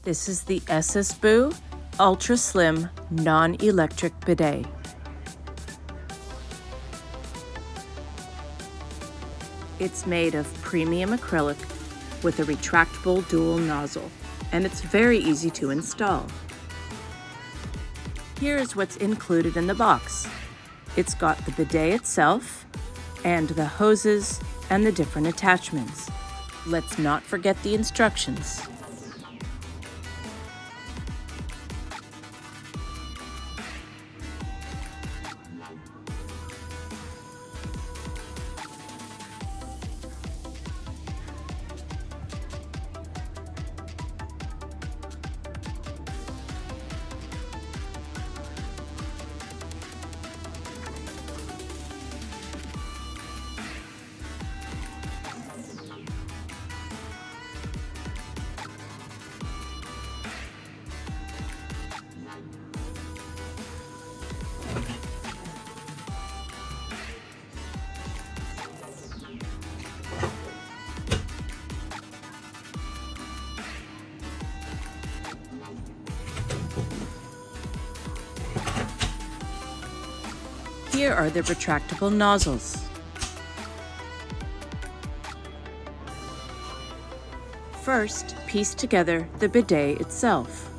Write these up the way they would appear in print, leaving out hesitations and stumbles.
This is the ECESSBOO Ultra Slim Non-Electric Bidet. It's made of premium acrylic with a retractable dual nozzle, and it's very easy to install. Here is what's included in the box. It's got the bidet itself, and the hoses and the different attachments. Let's not forget the instructions. Here are the retractable nozzles. First, piece together the bidet itself.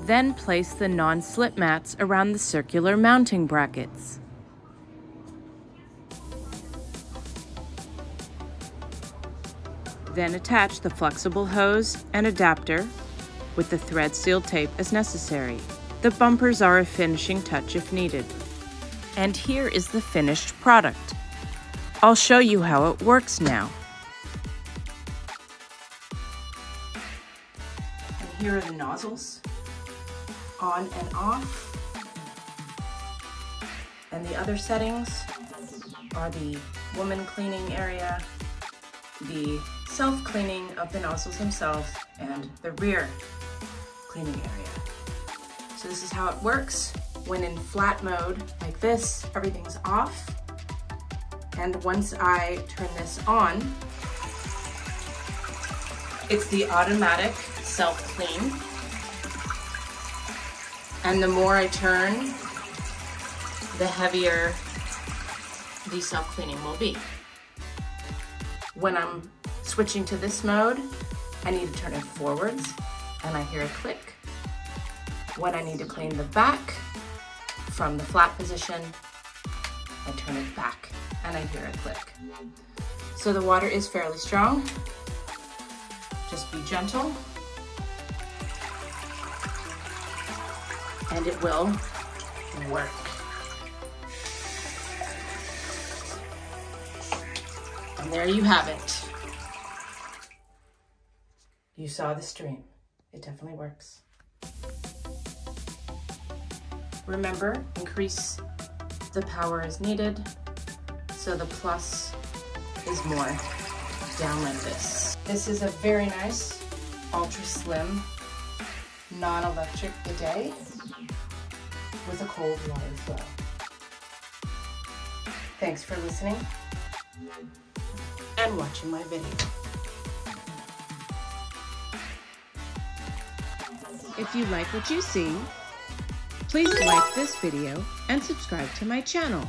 Then place the non-slip mats around the circular mounting brackets. Then attach the flexible hose and adapter with the thread seal tape as necessary. The bumpers are a finishing touch if needed. And here is the finished product. I'll show you how it works now. And here are the nozzles, on and off. And the other settings are the woman cleaning area, the self-cleaning of the nozzles themselves, and the rear cleaning area. So this is how it works. When in flat mode like this, everything's off. And once I turn this on, it's the automatic self-clean. And the more I turn, the heavier the self-cleaning will be. When I'm switching to this mode, I need to turn it forwards and I hear a click. When I need to clean the back, from the flat position, I turn it back and I hear a click. So the water is fairly strong. Just be gentle and it will work. And there you have it. You saw the stream. It definitely works. Remember, increase the power as needed, so the plus is more down like this. This is a very nice, ultra slim, non-electric bidet with a cold water flow. Thanks for listening and watching my video. If you like what you see, please like this video and subscribe to my channel.